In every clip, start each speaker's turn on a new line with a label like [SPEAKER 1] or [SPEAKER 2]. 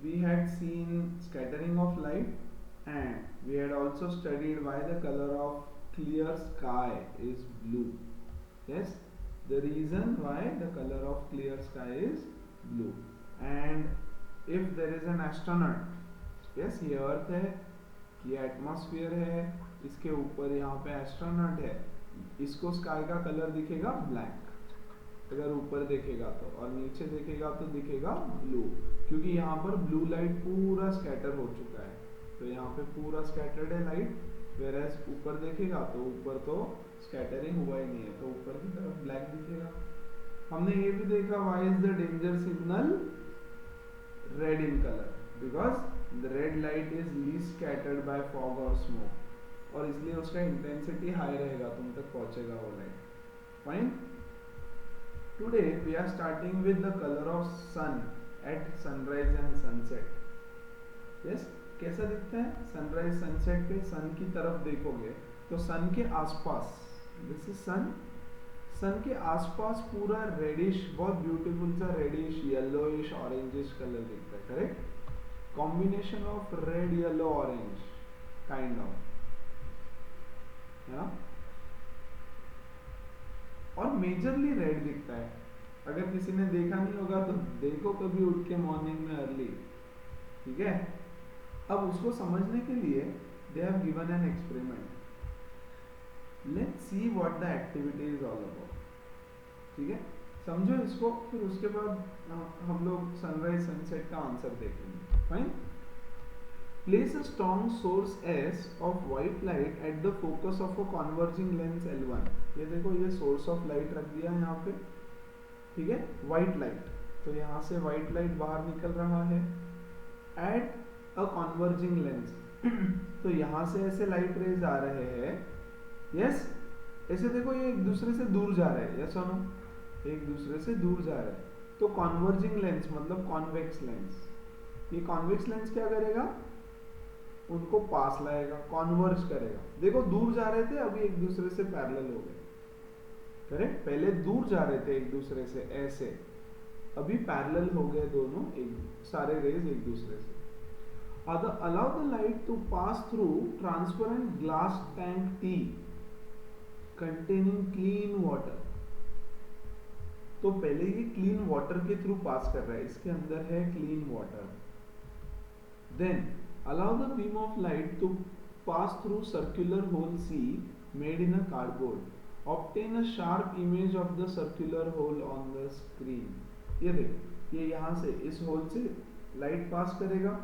[SPEAKER 1] we had seen scattering of light, and we had also studied why the color of clear sky is blue. Yes, the reason why the color of clear sky is blue. And if there is an astronaut, yes, ये अर्थ है, ये atmosphere है, इसके ऊपर यहाँ पे astronaut है, इसको स्काई का कलर दिखेगा ब्लैक अगर ऊपर देखेगा तो, और नीचे देखेगा तो दिखेगा ब्लू, क्योंकि यहाँ पर ब्लू लाइट पूरा स्कैटर हो चुका है, तो यहाँ पे पूरा स्कैटर्ड है लाइट, वेरएज ऊपर देखेगा तो ऊपर तो स्कैटरिंग हुआ ही नहीं है, तो ऊपर की तरफ ब्लैक दिखेगा। हमने ये भी देखा why is the danger signal red in colour, because the red light is least scattered by fog और स्मोक, और इसलिए उसका इंटेंसिटी हाई रहेगा, तुम तक पहुंचेगा वो light. Fine. Today we are starting with the colour of sun at sunrise and sunset. Yes, कैसा दिखता है सनराइज सनसेट पे? सन की तरफ देखोगे तो सन के आसपास, दिस इज सन, सन के आसपास पूरा रेडिश, बहुत ब्यूटीफुल सा रेडिश येलोइश ऑरेंजिश कलर दिखता है, correct? Combination of red yellow orange kind of, है ना? और मेजरली रेड दिखता है। अगर किसी ने देखा नहीं होगा तो देखो कभी उठ के मॉर्निंग में अर्ली, ठीक है? अब उसको समझने के लिए they have given an experiment. Let's see what the activity is all about, ठीक है? समझो इसको, फिर उसके बाद हम लोग सनराइज सनसेट का आंसर देखेंगे। Fine. Place a strong source S of white light at the focus of a converging lens L1। ये देखो, ये source of light रख दिया यहाँ पे, ठीक है? white light, तो यहाँ से white light बाहर निकल रहा है at a converging lens तो यहाँ से ऐसे light rays आ रहे हैं, yes? ऐसे देखो, ये एक दूसरे से दूर जा रहे हैं, yes or no? एक दूसरे से दूर जा रहे हैं, तो converging lens मतलब convex lens, ये convex lens क्या करेगा? उनको पास लाएगा, कॉन्वर्ज करेगा। देखो, दूर जा रहे थे, अभी एक दूसरे से पैरेलल हो गए, करेक्ट? पहले दूर जा रहे थे एक दूसरे से ऐसे, अभी पैरेलल हो गए दोनों, एक सारे रेज एक दूसरे से। Allow the light to pass through transparent glass tank T containing clean water. तो पहले ये क्लीन वाटर के थ्रू पास कर रहा है, इसके अंदर है clean water. Then allow the beam of light to pass through circular hole C made in a cardboard. Obtain a sharp image of the circular hole on the screen। ये देखो, ये यहाँ से इस होल से लाइट पास करेगा।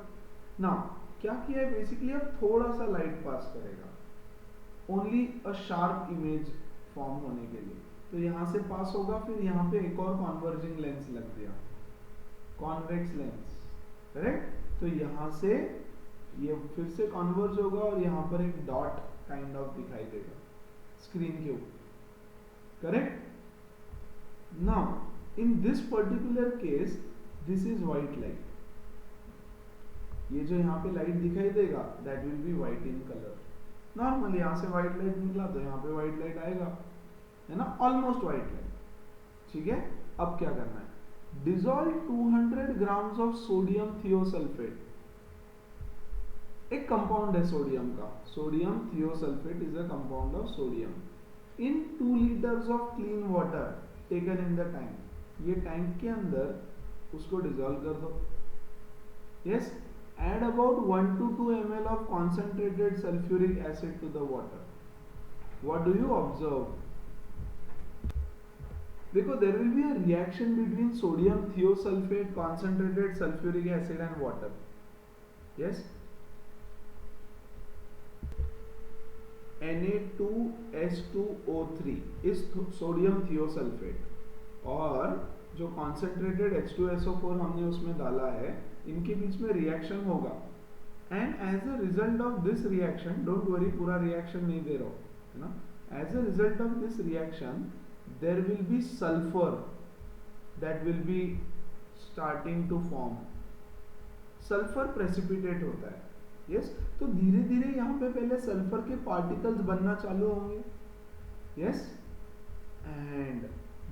[SPEAKER 1] ना क्या किया है बेसिकली, अब थोड़ा सा लाइट पास करेगा, only a sharp image form होने के लिए। तो यहाँ से पास होगा, फिर यहाँ पे एक और कॉन्वर्जिंग लेंस लग दिया, कॉन्वेक्स लेंस, करेक्ट? तो यहाँ से ये फिर से कन्वर्ज होगा और यहाँ पर एक डॉट काइंड ऑफ दिखाई देगा स्क्रीन के ऊपर, correct? Now in this particular case this is white light, ये जो यहाँ पे लाइट दिखाई देगा that will B white in colour. Normally यहाँ से व्हाइट लाइट निकला तो यहाँ पे व्हाइट लाइट आएगा, है ना? ऑलमोस्ट व्हाइट लाइट, ठीक है? अब क्या करना है? Dissolve 200 grams of sodium thiosulphate, एक कंपाउंड है सोडियम का, sodium thiosulphate is a compound of sodium, in 2 litres of clean water taken in the tank. ये टैंक के अंदर उसको डिसॉल्व कर दो। Yes, add about 1 to 2 ml of concentrated sulfuric acid to the water। what do you observe? देखो, there will be a reaction between sodium thiosulfate, concentrated sulfuric acid and water। yes, Na2S2O3 इस sodium thiosulphate, और जो concentrated H2SO4 हमने उसमें डाला है, इनके बीच में रिएक्शन होगा, and as a result of this reaction, don't worry पूरा रिएक्शन नहीं दे रहा हूं, है ना? As a result of this reaction there will be sulphur that will be starting to form. Sulphur precipitate होता है, यस? तो धीरे धीरे यहाँ पे पहले सल्फर के पार्टिकल्स बनना चालू होंगे, yes? And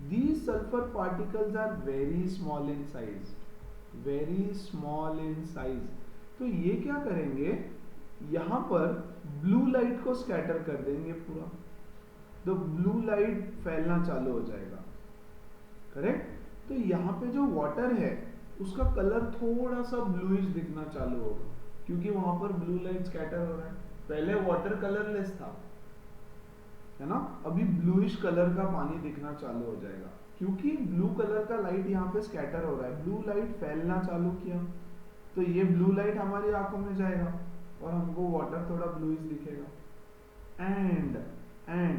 [SPEAKER 1] these sulfur particles are very small in size, very small in size. तो ये क्या करेंगे, यहाँ पर ब्लू लाइट को स्कैटर कर देंगे पूरा, तो ब्लू लाइट फैलना चालू हो जाएगा, करेक्ट। तो यहाँ पे जो वाटर है उसका कलर थोड़ा सा ब्लूइश दिखना चालू होगा, क्योंकि वहां पर ब्लू लाइट स्कैटर हो रहा है। पहले वाटर कलरलेस था, है ना, अभी ब्लूइश कलर का पानी दिखना चालू हो जाएगा, क्योंकि ब्लू कलर का लाइट यहाँ पे स्कैटर हो रहा है, ब्लू लाइट फैलना चालू किया, तो ये ब्लू लाइट हमारी आंखों में जाएगा और हमको वाटर थोड़ा ब्लूइश दिखेगा। एंड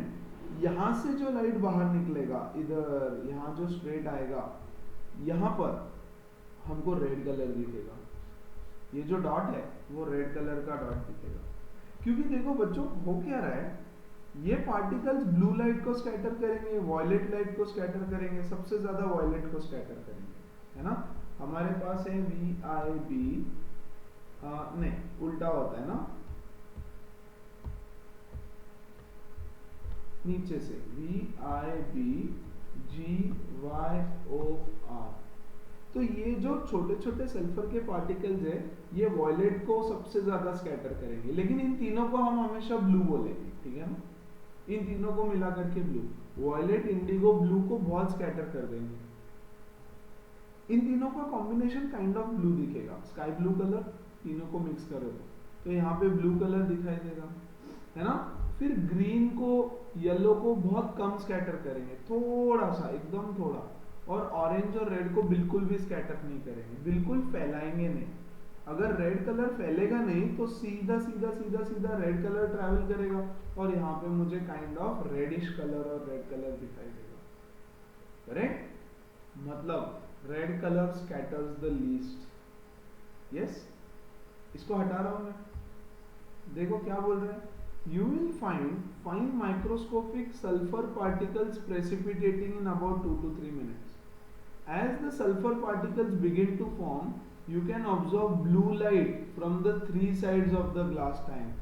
[SPEAKER 1] यहाँ से जो लाइट बाहर निकलेगा, इधर यहाँ जो स्ट्रेट आएगा, यहाँ पर हमको रेड कलर दिखेगा। ये जो डॉट है वो रेड कलर का डॉट दिखेगा, क्योंकि देखो बच्चों हो क्या रहा है, ये पार्टिकल्स ब्लू लाइट को स्कैटर करेंगे, वॉयलेट लाइट को स्कैटर करेंगे, सबसे ज्यादा वॉयलेट को स्कैटर करेंगे, है ना। हमारे पास है VIB, नहीं उल्टा होता है ना, नीचे से VIBGYOR। तो ये जो छोटे छोटे सल्फर के पार्टिकल्स है, ये वॉयलेट को सबसे ज्यादा स्कैटर करेंगे, लेकिन इन तीनों को हम हमेशा ब्लू बोलेंगे, ठीक है ना, इन तीनों को मिला करके ब्लू, वॉयलेट इंडिगो ब्लू को बहुत स्कैटर कर देंगे। इन तीनों का कॉम्बिनेशन काइंड ऑफ ब्लू दिखेगा, स्काई ब्लू कलर, तीनों को मिक्स करो तो यहाँ पे ब्लू कलर दिखाई देगा, है ना। फिर ग्रीन को येलो को बहुत कम स्कैटर करेंगे, थोड़ा सा, एकदम थोड़ा, और ऑरेंज और रेड को बिल्कुल भी स्कैटर नहीं करेंगे, बिल्कुल फैलाएंगे नहीं। अगर रेड कलर फैलेगा नहीं तो सीधा सीधा सीधा सीधा रेड कलर ट्रैवल करेगा और यहाँ पे मुझे काइंड ऑफ रेडिश कलर और रेड कलर दिखाई देगा, करेक्ट। मतलब red colour scatters the least. Yes, इसको हटा रहा हूं मैं, देखो क्या बोल रहे हैं, you will find fine microscopic sulfur particles precipitating in about 2 to 3 minutes. As the sulfur particles begin to form, you can observe blue light from the 3 sides of the glass tank.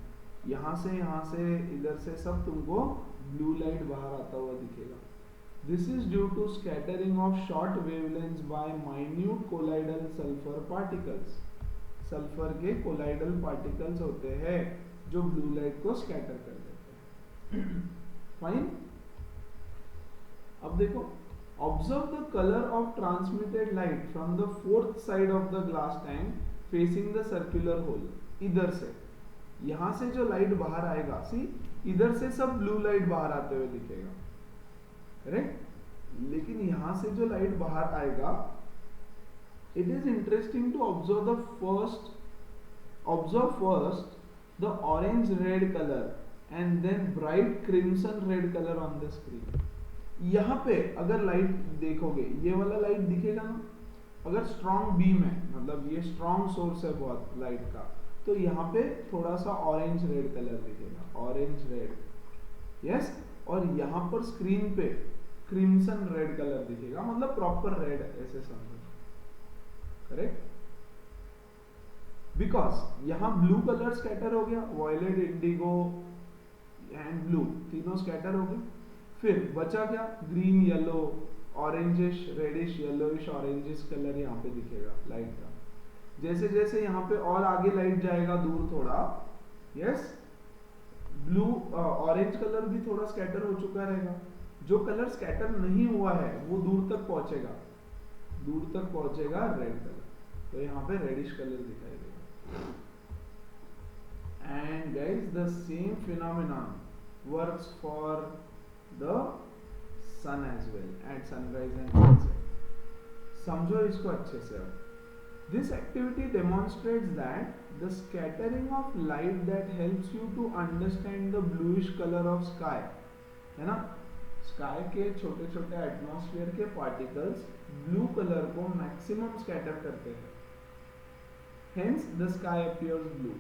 [SPEAKER 1] यहाँ से, इधर से सब तुमको blue light बाहर आता हुआ दिखेगा। This is due to scattering of short wavelengths by minute colloidal sulfur particles. Sulphur के कोलाइडल पार्टिकल्स होते हैं जो ब्लू लाइट को स्कैटर कर देते हैं। फाइन। अब देखो, observe the colour of transmitted light from the fourth side of the glass tank facing the circular hole. इधर से, यहां से जो लाइट बाहर आएगा, सी इधर से सब ब्लू लाइट बाहर आते हुए दिखेगा, करेक्ट। लेकिन यहां से जो लाइट बाहर आएगा, it is interesting to observe first the orange red color and then bright crimson red color on the screen. यहाँ पे अगर लाइट देखोगे, ये वाला लाइट दिखेगा ना, अगर स्ट्रॉन्ग बीम है, मतलब ये स्ट्रॉन्ग सोर्स है बहुत लाइट का, तो यहाँ पे थोड़ा सा ऑरेंज रेड कलर दिखेगा, ऑरेंज रेड, यस। और यहाँ पर स्क्रीन पे क्रिम्सन रेड कलर दिखेगा, मतलब प्रॉपर रेड, ऐसे समझो, करेक्ट। बिकॉज यहां ब्लू कलर स्कैटर हो गया, वॉयलेट, इंडिगो एंड ब्लू तीनों स्कैटर हो गए। फिर बचा क्या, green, yellow, orangish, reddish, yellowish, orangish colour यहाँ पे दिखेगा लाइट का। जैसे जैसे यहाँ पे और आगे लाइट जाएगा दूर थोड़ा, यस, ब्लू ऑरेंज कलर भी थोड़ा स्कैटर हो चुका रहेगा। जो कलर स्कैटर नहीं हुआ है वो दूर तक पहुंचेगा, रेड कलर, तो यहाँ पे रेडिश कलर दिखाई देगा। And guys, the same phenomenon works for the sun as well at sunrise and sunset. समझो इसको अच्छे से। अब this activity demonstrates that the scattering of light that helps you to understand the bluish colour of sky, है ना। Sky के छोटे छोटे एटमॉस्फेयर के पार्टिकल्स ब्लू कलर को मैक्सिमम स्कैटर करते हैं, hence the sky appears blue,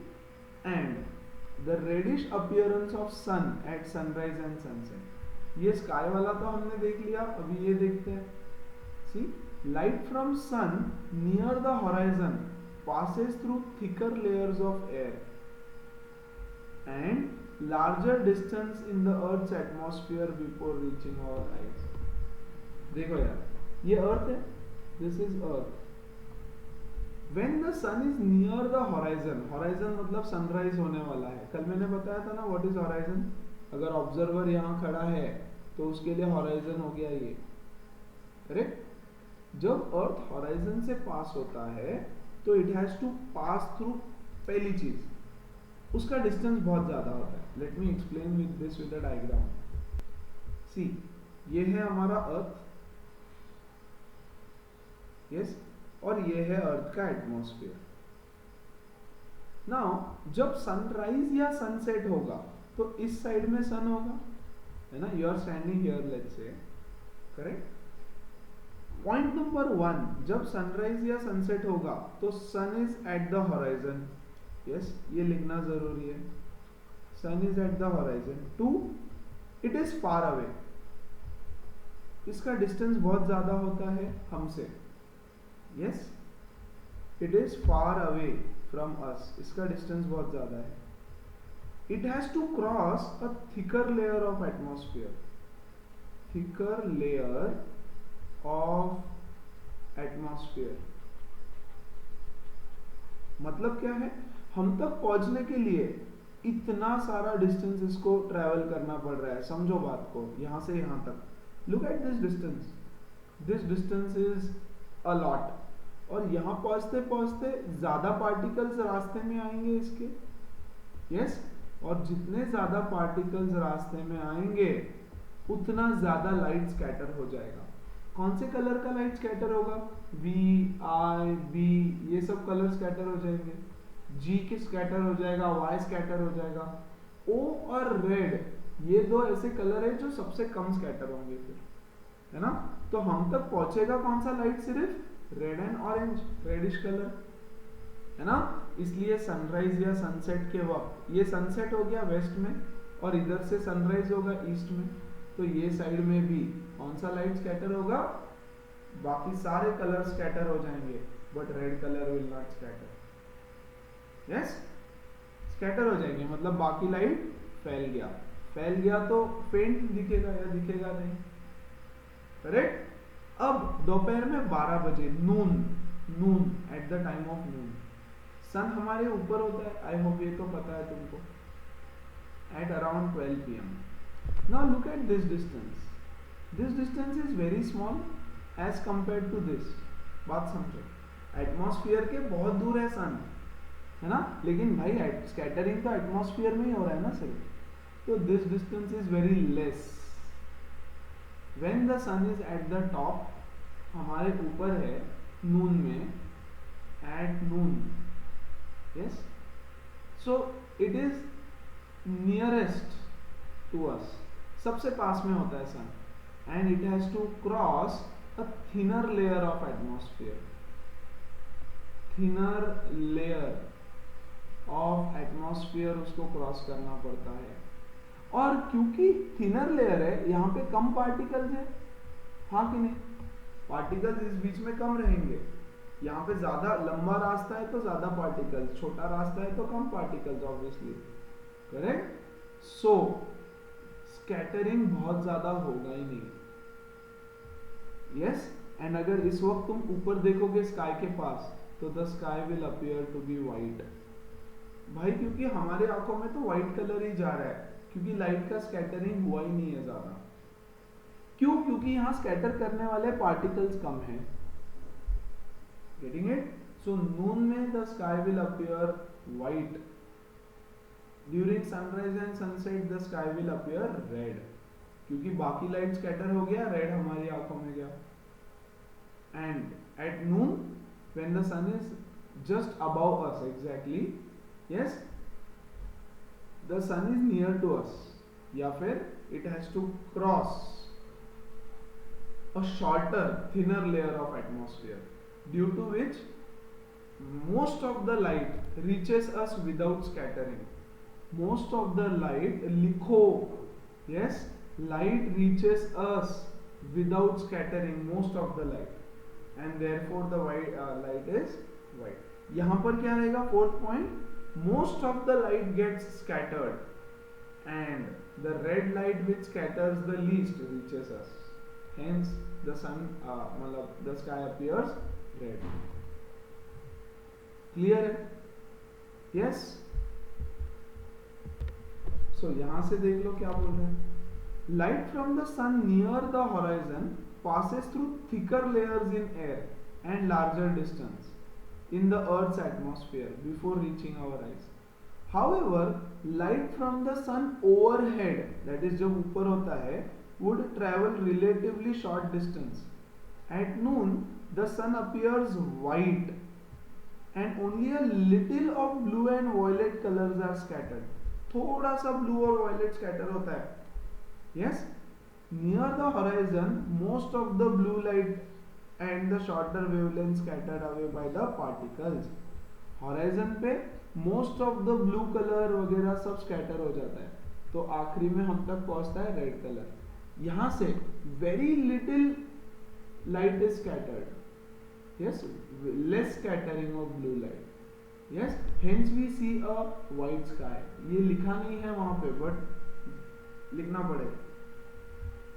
[SPEAKER 1] and the reddish appearance of sun at sunrise and sunset. ये स्काई वाला तो हमने देख लिया, अभी ये देखते हैं। See, light from sun near the horizon passes through thicker layers of air and larger distance in the earth's atmosphere before reaching our eyes. देखो यार, ये अर्थ है, this is earth, When the sun is near the horizon, horizon मतलब sunrise होने वाला है. कल मैंने बताया था ना what is horizon. अगर ऑब्जर्वर यहाँ खड़ा है तो उसके लिए horizon हो गया ये, करेक्ट. जब अर्थ horizon से पास होता है तो it has to pass through, पहली चीज उसका डिस्टेंस बहुत ज्यादा होता है. Let me explain with this with the diagram. See, ये है हमारा अर्थ, यस, और ये है अर्थ का एटमॉस्फेयर. नाउ जब सनराइज या सनसेट होगा तो इस साइड में सन होगा, है ना. You are standing here, let's say, correct. Point number 1, जब सनराइज या सनसेट होगा तो sun is at the horizon. Yes, ये लिखना जरूरी है. Sun is at the horizon. 2, it is far away. इसका डिस्टेंस बहुत ज्यादा होता है हमसे. Yes, it is far away from us. इसका डिस्टेंस बहुत ज्यादा है. It has to cross a thicker layer of atmosphere. Thicker layer of atmosphere मतलब क्या है, हम तक पहुंचने के लिए इतना सारा डिस्टेंस इसको ट्रेवल करना पड़ रहा है. समझो बात को, यहां से यहां तक. Look at this distance. This distance is a lot. और यहां पहुंचते पहुंचते ज्यादा पार्टिकल्स रास्ते में आएंगे इसके. यस, और जितने ज्यादा पार्टिकल्स रास्ते में आएंगे उतना ज्यादा लाइट स्कैटर हो जाएगा. कौन से कलर का लाइट स्कैटर होगा? V, I, B, ये सब कलर स्कैटर हो जाएंगे. G के स्कैटर हो जाएगा, Y स्कैटर हो जाएगा. O और रेड, ये दो ऐसे कलर है जो सबसे कम स्कैटर होंगे फिर, है ना. तो हम तक पहुंचेगा कौन सा लाइट? सिर्फ red and orange, reddish colour, है ना. इसलिए सनराइज या सनसेट के वक्त, ये सनसेट हो गया वेस्ट में और इधर से सनराइज होगा ईस्ट में, तो ये साइड में भी कौन सा लाइट स्कैटर होगा? बाकी सारे कलर स्कैटर हो जाएंगे, but red colour will not scatter. Yes, scatter हो जाएंगे मतलब बाकी लाइट फैल गया. फैल गया तो फेंट दिखेगा या दिखेगा नहीं, करेक्ट. अब दोपहर में 12 बजे, नून, एट द टाइम ऑफ नून, सन हमारे ऊपर होता है. आई होप ये तो पता है तुमको. At around 12 PM. Now look at this distance. This distance is very small as compared to this. बात समझो, एटमॉस्फेयर के बहुत दूर है सन, है ना. लेकिन भाई स्कैटरिंग तो एटमॉस्फेयर में ही हो रहा है ना सिर्फ. तो this distance is very less. When the sun is at the top, हमारे ऊपर है नून में, at noon. Yes, so it is nearest to us, सबसे पास में होता है sun. And it has to cross a thinner layer of atmosphere. Thinner layer of atmosphere उसको क्रॉस करना पड़ता है. और क्योंकि थिनर लेयर है, यहाँ पे कम पार्टिकल्स है, हाँ कि नहीं. पार्टिकल्स इस बीच में कम रहेंगे. यहाँ पे ज्यादा लंबा रास्ता है तो ज्यादा पार्टिकल्स, छोटा रास्ता है तो कम पार्टिकल्स, ऑब्वियसली, करेक्ट. सो स्कैटरिंग बहुत ज्यादा होगा ही नहीं. यस, एंड अगर इस वक्त तुम ऊपर देखोगे स्काई के पास तो the sky will appear to be white. भाई क्योंकि हमारे आंखों में तो व्हाइट कलर ही जा रहा है, क्योंकि लाइट का स्कैटरिंग हुआ ही नहीं है ज्यादा. क्यों? क्योंकि यहाँ स्कैटर करने वाले पार्टिकल्स कम हैं. Getting it? सो नून में the sky will appear white. During sunrise and sunset the sky will appear red, क्योंकि बाकी लाइट स्कैटर हो गया, रेड हमारी आंखों में गया. And at noon when the sun is just above us, exactly, yes, the sun is near to us, या फिर it has to cross a shorter, thinner layer of atmosphere, due to which most of the light reaches us without scattering. Most of the light, likho, yes, light reaches us without scattering, most of the light, and therefore the white light is white. यहाँ पर क्या रहेगा? Fourth point, most of the light gets scattered, and the red light which scatters the least reaches us. Hence the sun, the sky appears red. Clear है? Yes. So यहां से देख लो क्या बोल रहे हैं. Light from the sun near the horizon passes through thicker layers in air and larger distance in the Earth's atmosphere before reaching our eyes. However, light from the sun overhead, that is जब ऊपर होता है, would travel relatively short distance. At noon, the sun appears white and only a little of blue and violet colors are scattered. थोड़ा सा blue और violet scatter होता है. Yes? Near the horizon, most of the blue light and the shorter wavelength scattered away by the particles. Horizon पे most of the blue color वगैरह सब scatter हो जाता है, तो आखिरी में हम तक पहुंचता है red color. यहाँ से very little light is scattered. Yes, less scattering of blue light. Yes, hence we see a white sky. ये लिखा नहीं है वहाँ पे, but लिखना पड़ेगा.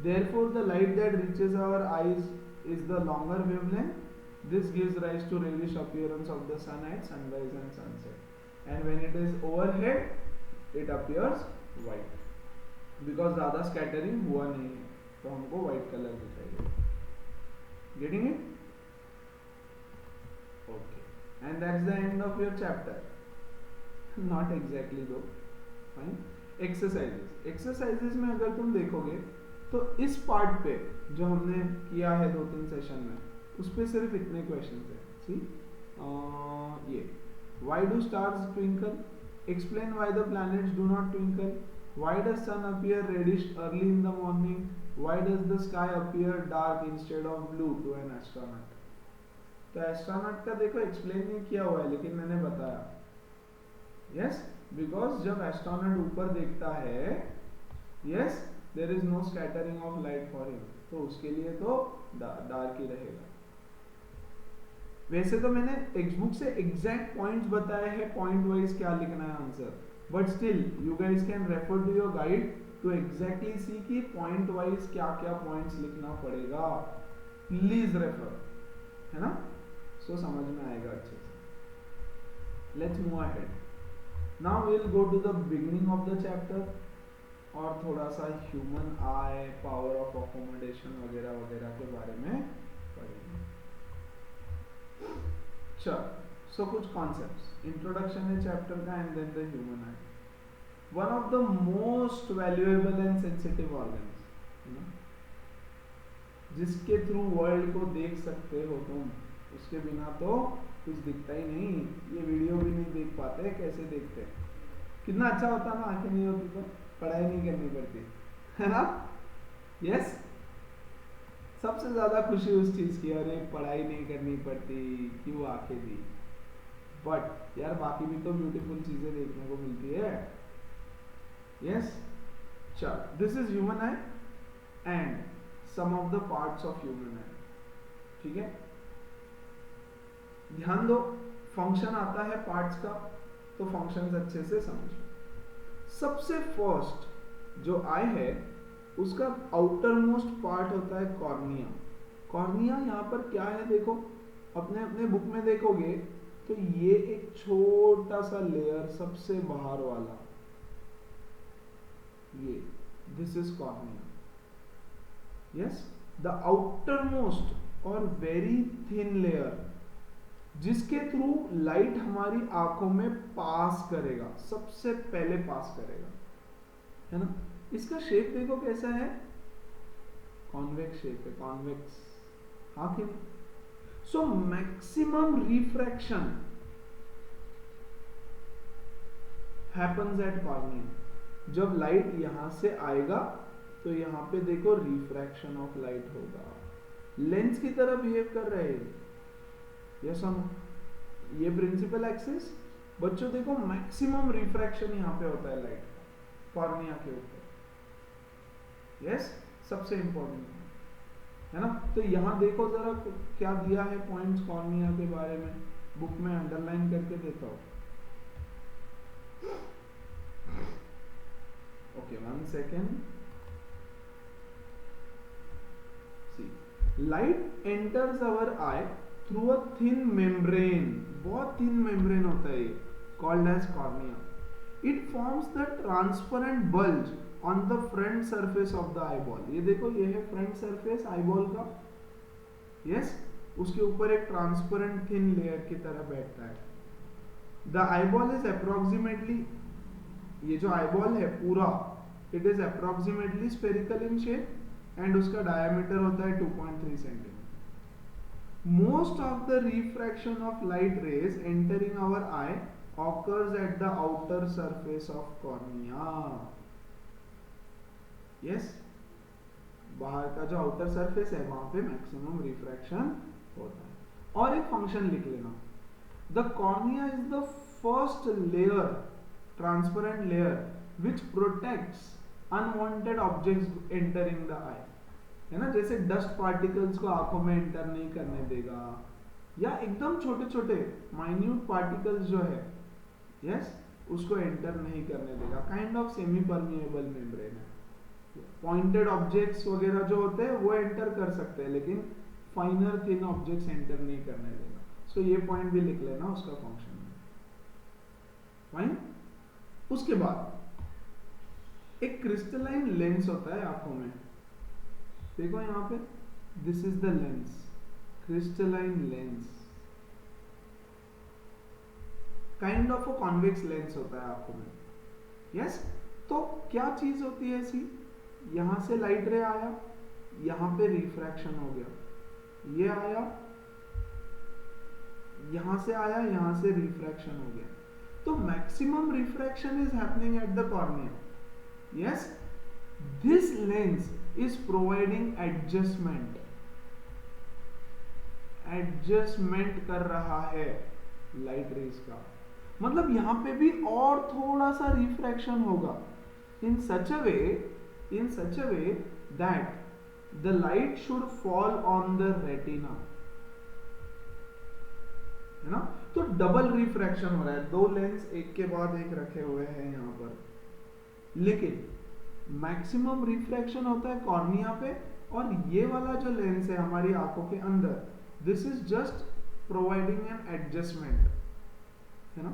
[SPEAKER 1] Therefore, the light that reaches our eyes is the longer wavelength. This gives rise to reddish appearance of the sun at sunrise and sunset. And when it is overhead, it appears white. Because ज़्यादा scattering हुआ नहीं है, तो हमको white color दिखाई देगा. Getting it? Okay. And that's the end of your chapter. Not exactly though. Fine. Exercises. Exercises में अगर तुम देखोगे तो इस पार्ट पे जो हमने किया है 2-3 सेशन में, उस पे सिर्फ इतने क्वेश्चन है. सी ये why do stars twinkle, explain why the planets do not twinkle, why does sun appear reddish early in the morning, why does the sky appear dark instead of blue to an astronaut. तो astronaut का देखो explain नहीं किया हुआ है, लेकिन मैंने बताया. यस, बिकॉज जब एस्ट्रोनॉट ऊपर देखता है, yes, there is no scattering of light for him, तो उसके लिए तो डार्क ही रहेगा. वैसे तो मैंने टेक्स्ट बुक से एग्जैक्ट पॉइंट्स बताए हैं, पॉइंट वाइज क्या लिखना है answer, but still you guys can refer to your guide to exactly see कि पॉइंट वाइज क्या क्या पॉइंट्स लिखना पड़ेगा. प्लीज रेफर, है ना? सो समझ में आएगा अच्छे से. Let's move ahead. Now we will go to the beginning of the chapter और थोड़ा सा human eye, power of accommodation वगैरह वगैरह के बारे में पढ़ेंगे. चल, सो कुछ कॉन्सेप्ट्स. इंट्रोडक्शन है चैप्टर का and then the human eye. One of the most valuable and sensitive organs, जिसके थ्रू वर्ल्ड को देख सकते हो तुम, उसके बिना तो कुछ दिखता ही नहीं. ये वीडियो भी नहीं देख पाते, कैसे देखते? कितना अच्छा होता ना, आंखें नहीं होती तो पढ़ाई नहीं करनी पड़ती, है ना? यस. सबसे ज्यादा खुशी उस चीज की, अरे पढ़ाई नहीं करनी पड़ती, क्यों आंखें दी. बट यार बाकी भी तो ब्यूटीफुल चीजें देखने को मिलती है. यस. चल, this is human eye and some of the parts of human eye. ठीक है, ध्यान दो. फंक्शन आता है पार्ट्स का, तो फंक्शंस अच्छे से समझो. सबसे फर्स्ट जो आई है, उसका आउटर मोस्ट पार्ट होता है कॉर्निया. कॉर्निया यहाँ पर क्या है देखो, अपने अपने बुक में देखोगे तो ये एक छोटा सा लेयर सबसे बाहर वाला, ये this is cornea. Yes, the outer most और वेरी थिन लेयर जिसके थ्रू लाइट हमारी आंखों में पास करेगा, सबसे पहले पास करेगा, है ना? इसका शेप देखो कैसा है, कॉन्वेक्स शेप है, कॉन्वेक्स. हाँ कि नहीं? So maximum refraction happens at cornea. जब लाइट यहां से आएगा तो यहां पे देखो रिफ्रैक्शन ऑफ लाइट होगा, लेंस की तरह बिहेव कर रहे हैं. यस हम, ये प्रिंसिपल एक्सिस. बच्चों देखो मैक्सिमम रिफ्रैक्शन यहाँ पे होता है लाइट का, कॉर्निया के ऊपर. यस, सबसे इंपॉर्टेंट है ना? तो यहाँ देखो जरा क्या दिया है पॉइंट्स कॉर्निया के बारे में, बुक में अंडरलाइन करके देता हूँ. Okay, 1 second. See, light enters our eye through a thin membrane, बहुत थिन मेम्ब्रेन होता है ये, called as cornea. It forms the transparent bulge on the front surface of the eyeball. ये देखो, ये है फ्रंट सरफेस आईबॉल का. Yes, उसके ऊपर एक ट्रांसपेरेंट थिन लेयर की तरह बैठता है. द आईबॉल इज अप्रोक्सीमेटली, ये जो आईबॉल है पूरा, it is approximately spherical in shape and उसका डायमीटर होता है 2.3 centimetre. Most of the refraction of light rays entering our eye occurs at the outer surface of cornea. Yes, बाहर का जो आउटर सरफेस है वहां पे मैक्सिमम रिफ्रैक्शन होता है. और एक फंक्शन लिख लेना, the cornea is the first layer, transparent layer which protects unwanted objects entering the eye. है ना, जैसे डस्ट पार्टिकल्स को आंखों में एंटर नहीं करने देगा, या एकदम छोटे छोटे माइन्यूट पार्टिकल्स जो है, यस, उसको एंटर नहीं करने देगा. Kind of semi permeable membrane है. पॉइंटेड ऑब्जेक्ट्स वगैरह जो होते हैं वो एंटर कर सकते हैं, लेकिन फाइनर थिन ऑब्जेक्ट्स एंटर नहीं करने देगा. सो ये पॉइंट भी लिख लेना उसका फंक्शन है. फाइन. उसके बाद एक क्रिस्टलाइन लेंस होता है आंखों में. देखो यहाँ पे, this is the lens, crystalline lens, kind of a convex lens होता है आंखों में. यस, तो क्या चीज होती है ऐसी, यहां से लाइट रे आया, यहां पे रिफ्रैक्शन हो गया, ये आया, यहां से आया, यहां से रिफ्रैक्शन हो गया. तो maximum refraction is happening at the cornea. Yes, this lens is providing adjustment कर रहा है लाइट रेज का. मतलब यहां पे भी और थोड़ा सा रिफ्रैक्शन होगा, in such a way that the light should fall on the retina. है ना, तो डबल रिफ्रैक्शन हो रहा है. दो लेंस एक के बाद एक रखे हुए हैं यहां पर, लेकिन मैक्सिमम रिफ्रैक्शन होता है कॉर्निया पे. और ये वाला जो लेंस है हमारी आंखों के अंदर, this is just providing N adjustment, है ना,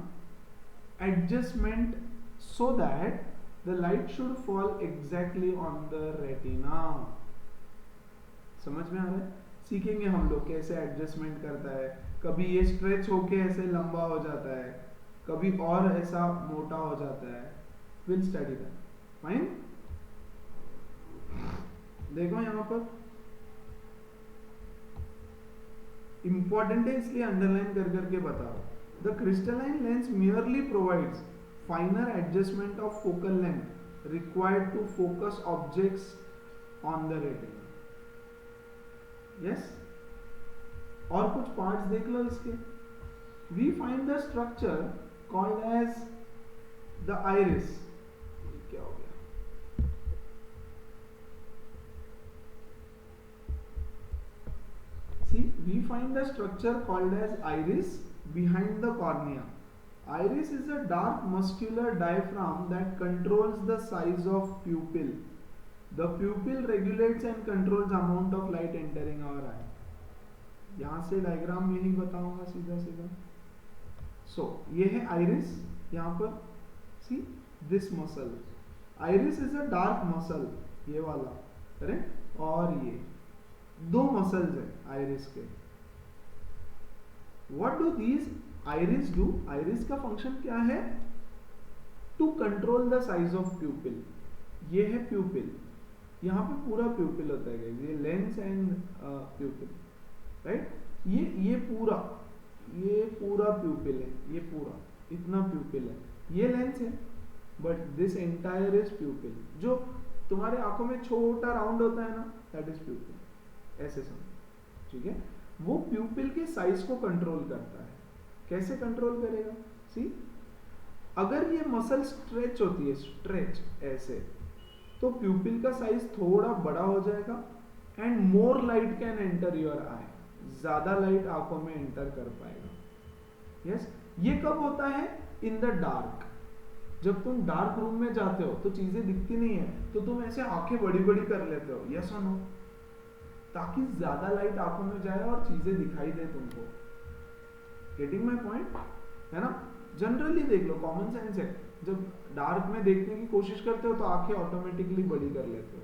[SPEAKER 1] adjustment so that the light should fall exactly on the retina. समझ में आ रहा है? सीखेंगे हम लोग कैसे एडजस्टमेंट करता है. कभी ये स्ट्रेच होके ऐसे लंबा हो जाता है, कभी और ऐसा मोटा हो जाता है. Will study that. फाइन. देखो यहां पर इंपॉर्टेंट है इसलिए अंडरलाइन कर करके बताओ. The crystalline lens merely provides finer adjustment of focal length required to focus objects on the retina. Yes, और कुछ पार्ट्स देख लो इसके. We find the structure called as the iris. क्या हो गया? See, we find the structure called as iris behind the cornea. Iris is a dark muscular diaphragm that controls the size of pupil. The pupil regulates and controls amount of light entering our eye. यहाँ से diagram में ही बताऊंगा सीधा सीधा. So ये है iris. यहाँ पर see this muscle. Iris is a dark muscle, ये वाला, करेक्ट. और ये दो मसल्स है आइरिस के. What do these iris do? Iris का फंक्शन क्या है? To control the size of pupil. ये है pupil. यहाँ पे पूरा pupil होता है, ये लेंस एंड pupil, राइट. ये पूरा pupil है, ये पूरा इतना pupil है. ये लेंस है, but this entire is pupil. जो तुम्हारे आंखों में छोटा राउंड होता है ना, दैट इज pupil. ऐसे समझो, ठीक है. वो प्यूपिल के साइज को कंट्रोल करता है. कैसे कंट्रोल करेगा? सी, अगर ये मसल स्ट्रेच होती है, स्ट्रेच ऐसे, तो प्यूपिल का साइज थोड़ा बड़ा हो जाएगा and more light can enter your eye. ज्यादा लाइट आंखों में एंटर कर पाएगा. यस, ये कब होता है? In the dark. जब तुम डार्क रूम में जाते हो तो चीजें दिखती नहीं है, तो तुम ऐसे आंखें बड़ी बड़ी कर लेते हो. यस और नो? ताकि ज्यादा लाइट आंखों में जाए और चीजें दिखाई दे तुमको। गेटिंग माई पॉइंट, है ना? जनरली देख लो, कॉमन सेंस है, जब डार्क में देखने की कोशिश करते हो तो आंखें ऑटोमेटिकली बड़ी कर लेते हो,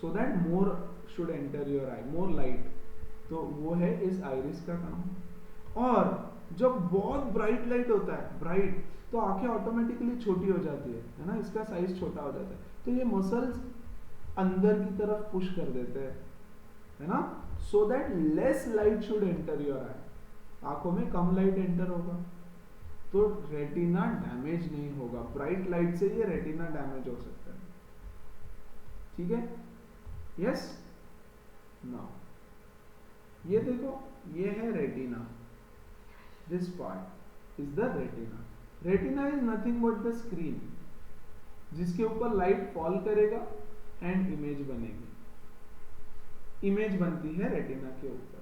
[SPEAKER 1] so that more should enter your I, more light. तो वो है इस आइरिस का काम। और जब बहुत ब्राइट लाइट होता है, ब्राइट, तो आंखें ऑटोमेटिकली छोटी हो जाती है ना, इसका साइज छोटा हो जाता है, तो ये मसल्स अंदर की तरफ पुश कर देते हैं, है ना, so that less light should enter your eye, आंखों में कम लाइट एंटर होगा तो रेटिना डैमेज नहीं होगा। ब्राइट लाइट से ये रेटिना डैमेज हो सकता है, ठीक है? यस, नाउ ये देखो, ये है retina, this part is the retina. Retina is nothing but the screen जिसके ऊपर लाइट फॉल करेगा एंड इमेज बनेगी, इमेज बनती है रेटिना के ऊपर।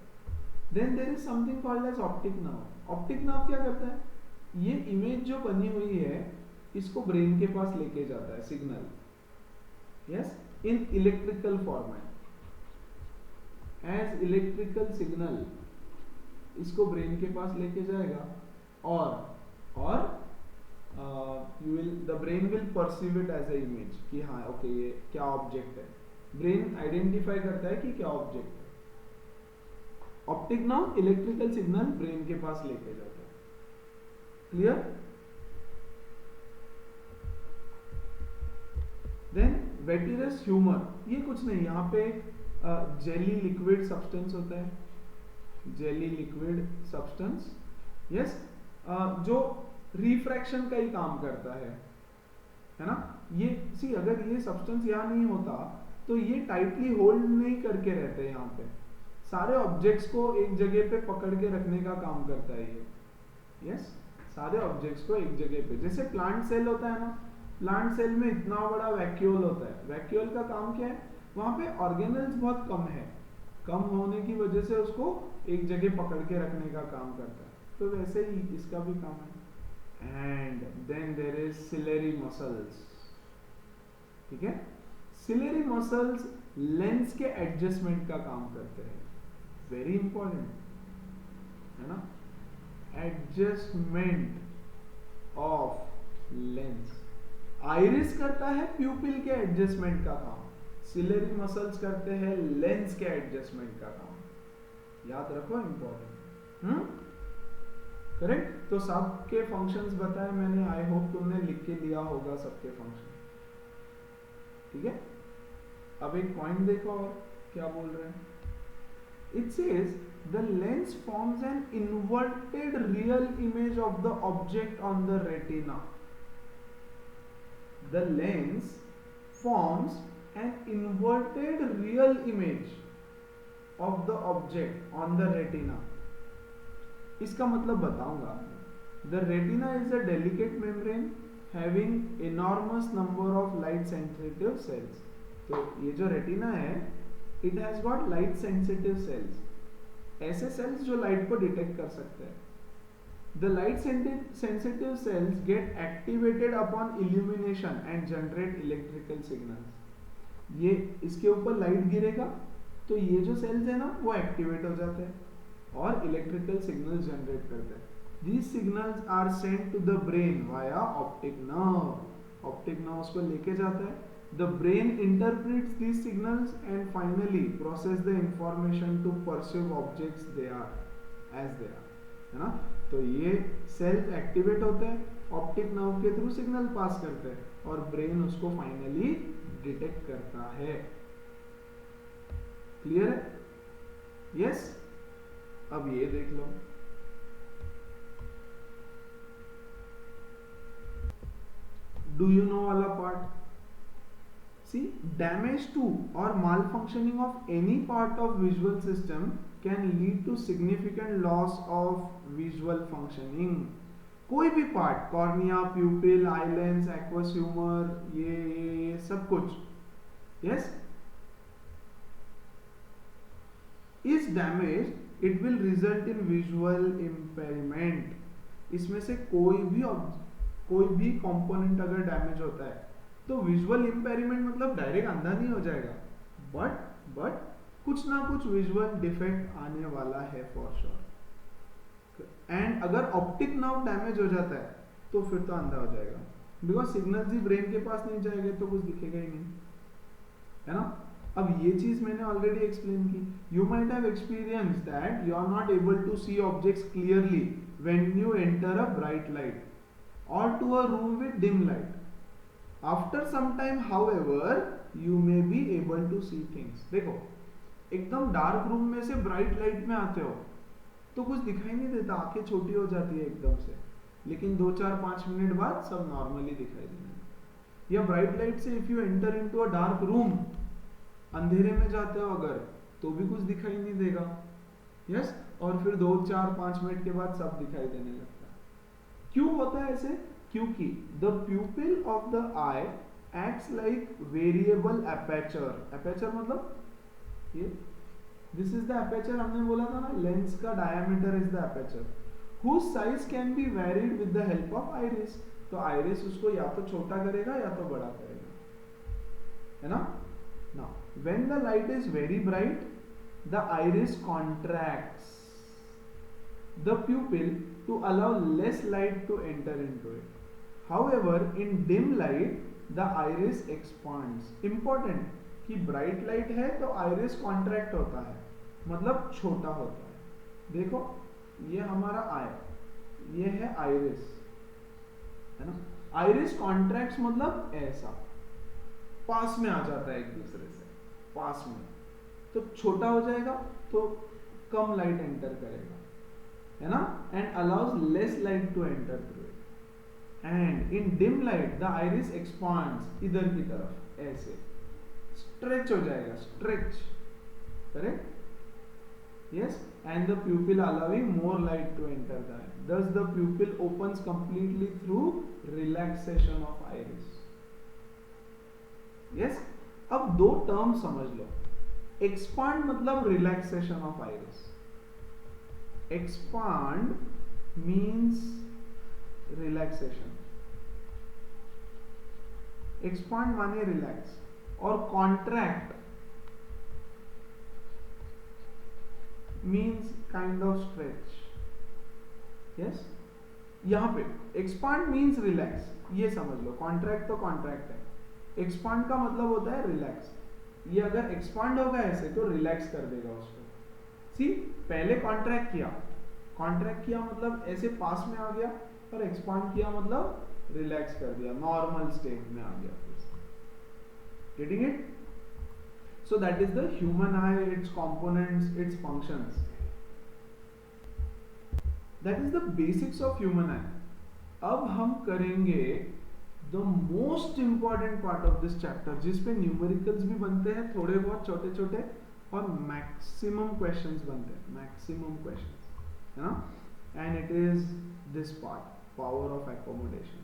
[SPEAKER 1] Then there is something called as optic nerve. Optic nerve क्या करता है? ये इमेज जो बनी हुई है इसको ब्रेन के पास लेके जाता है, signal, yes, in electrical format, as electrical signal इसको ब्रेन के पास लेके जाएगा और the brain will perceive it as a image कि हाँ ओके ये क्या ऑब्जेक्ट है, ब्रेन आइडेंटिफाई करता है कि क्या ऑब्जेक्ट है। Optic nerve electrical signal brain के पास लेके जाता है, क्लियर? देन वेटिरस ह्यूमर, ये कुछ नहीं, यहाँ पे जेली लिक्विड सब्सटेंस होता है, जेली लिक्विड सब्सटेंस, यस, जो रिफ्रैक्शन का ही काम करता है ना? ये सी, अगर ये सब्सटेंस यहाँ नहीं होता तो ये टाइटली होल्ड नहीं करके रहते, यहाँ पे सारे ऑब्जेक्ट्स को एक जगह पे पकड़ के रखने का काम करता है ये, यस, सारे ऑब्जेक्ट्स को एक जगह पे। जैसे प्लांट सेल होता है ना, प्लांट सेल में इतना बड़ा वैक्यूल होता है, वैक्यूल का काम क्या है? वहां पे ऑर्गेनल्स बहुत कम है, कम होने की वजह से उसको एक जगह पकड़ के रखने का काम करता है, तो वैसे ही इसका भी काम है। And then there is ciliary muscles, ठीक है? सिलेरी मसल्स लेंस के एडजस्टमेंट का काम करते हैं, वेरी इंपॉर्टेंट है ना, एडजस्टमेंट ऑफ लेंस। आइरिस करता है प्यूपिल के एडजस्टमेंट का काम, सिलेरी मसल्स करते हैं लेंस के एडजस्टमेंट का काम, याद रखो, इंपॉर्टेंट, करेक्ट? तो सबके फंक्शंस बताए मैंने, आई होप तुमने लिख के लिया होगा सबके फंक्शन, ठीक है? अब एक पॉइंट देखो और क्या बोल रहे हैं। It says the lens forms an inverted real image of the object on the retina. The lens forms an inverted real image of the object on the retina. इसका मतलब बताऊंगा। The retina is a delicate membrane having enormous number of light sensitive sales. तो ये जो retina है, it has got light sensitive sales, ऐसे sales जो light को डिटेक्ट कर सकते हैं। The light sensitive sales gate activated upon illumination and generate electrical signals. ये इसके ऊपर लाइट गिरेगा तो ये जो सेल्स है ना वो एक्टिवेट हो जाते हैं और इलेक्ट्रिकल सिग्नल्स जनरेट करते हैं। These signals are sent to the brain via optic nerve. Optic nerve उसको लेके जाता है। The brain interprets these signals and finally process the information to perceive objects they are as they are, है ना? तो ये सेल्स एक्टिवेट होते हैं, ऑप्टिक नर्व के थ्रू सिग्नल पास करते हैं और ब्रेन उसको फाइनली डिटेक्ट करता है। क्लियर है? यस? अब ये देख लो, do you know वाला part? See, damage to or malfunctioning of any part of visual system can lead to significant loss of visual functioning. कोई भी part, cornea, प्यूपिल, eye lens, aqueous humour, ये सब कुछ, yes, is damaged, it will result in visual impairment. इसमें से कोई भी component अगर डैमेज होता है तो विजुअल इंपेयरमेंट मतलब डायरेक्ट अंधा नहीं हो जाएगा, बट कुछ ना कुछ विजुअल डिफेक्ट आने वाला है फॉर श्योर। एंड अगर ऑप्टिक नर्व डैमेज हो जाता है तो फिर तो अंधा हो जाएगा, बिकॉज सिग्नल्स ही ब्रेन के पास नहीं जाएंगे तो कुछ दिखेगा ही नहीं, है ना। अब ये चीज मैंने ऑलरेडी एक्सप्लेन की। You might have experience that you are not able to see objects clearly when you enter a bright light और to a room with dim light. After some time however you may be able to see things. देखो, एकदम dark room में से bright light में आते हो तो कुछ दिखाई नहीं देता, आंखें छोटी हो जाती है एकदम से, लेकिन 2-4-5 मिनट बाद सब नॉर्मली दिखाई देने। या ब्राइट लाइट से if you enter into a dark room, अंधेरे में जाते हो अगर, तो भी कुछ दिखाई नहीं देगा। यस, और फिर 2-4-5 मिनट के बाद सब दिखाई देने लगता है। क्यों होता है ऐसे? क्योंकि the प्यूपिल of the I acts like variable aperture. Aperture मतलब ये, दिस इज द एपर्चर, हमने बोला था ना, लेंस का diameter is the aperture, whose size can be varied with the help of iris। तो आइरिस उसको या तो छोटा करेगा या तो बड़ा करेगा, है ना। Now, when the light is very bright, the iris contracts the pupil to allow less light to enter into it. However, in dim light, the iris expands. Important कि bright light है तो iris contract होता है, मतलब छोटा होता है। देखो, ये हमारा आई, ये है आइरिस, है ना। आइरिस कॉन्ट्रैक्ट्स मतलब ऐसा पास में आ जाता है एक दूसरे से, पास में, तो छोटा हो जाएगा तो कम लाइट एंटर करेगा, है ना। And allows less light to enter through it. And in dim light the iris expands, इधर की तरफ ऐसे स्ट्रेच हो जाएगा, stretch, correct. Yes, and the pupil allowing more light to enter the eye. Thus, the pupil opens completely through relaxation of iris. Yes, अब दो term समझ लो। Expand मतलब relaxation of iris. Expand means relaxation. Expand माने relax, और contract means kind of stretch। yes, यहाँ पे expand means relax, ये समझ लो। contract तो contract है, expand का मतलब होता है relax। ये अगर expand होगा ऐसे तो relax कर देगा उसको। see, पहले contract किया मतलब ऐसे पास में आ गया, और expand किया मतलब relax कर दिया, normal state में आ गया। getting it? So that is the human eye, its components, its functions. That is the basics of human eye. अब हम करेंगे the most important part of this chapter, जिसपे न्यूमेरिकल्स भी बनते हैं थोड़े बहुत छोटे छोटे, और मैक्सिमम क्वेश्चंस बनते हैं, मैक्सिमम क्वेश्चंस, है ना। And it is this part, power of accommodation.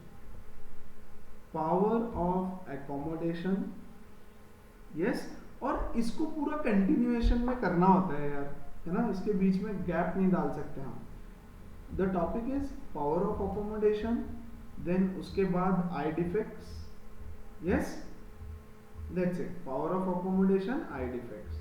[SPEAKER 1] Power of accommodation, yes. और इसको पूरा कंटिन्यूएशन में करना होता है यार, है ना, इसके बीच में गैप नहीं डाल सकते हम। The topic is power of accommodation, then उसके बाद eye defects, yes, that's it. Power of accommodation, eye defects,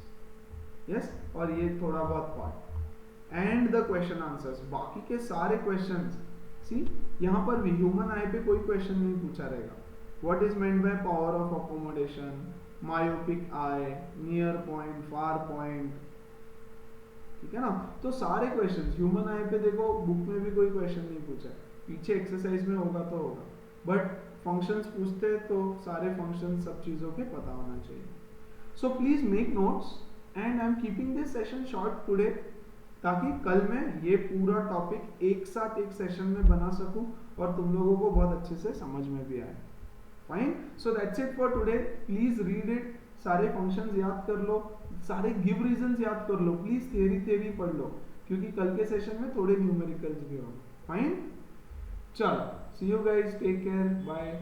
[SPEAKER 1] yes, और ये थोड़ा बहुत part, and the question answers. बाकी के सारे क्वेश्चंस, सी यहाँ पर भी ह्यूमन आई पे कोई क्वेश्चन नहीं पूछा रहेगा। What is meant by power of accommodation, myopic eye, near point, far point, ठीक है ना। तो सारे क्वेश्चंस ह्यूमन आई पे देखो, बुक में भी कोई क्वेश्चन नहीं पूछा है, पीछे एक्सरसाइज में होगा तो होगा, बट फंक्शंस पूछते तो सारे फंक्शंस सब चीजों के पता होना चाहिए। So please make notes, and I am keeping this session short today, ताकि कल मैं ये पूरा टॉपिक एक साथ एक सेशन में बना सकूं और तुम लोगों को बहुत अच्छे से समझ में भी आए। Fine, so that's it for today. Please read it, सारे फंक्शंस याद कर लो, सारे गिव रीजंस याद कर लो, प्लीज थियरी पढ़ लो, क्योंकि कल के सेशन में थोड़े न्यूमेरिकल्स भी होंगे। फाइन, चलो, see you guys, take care, bye.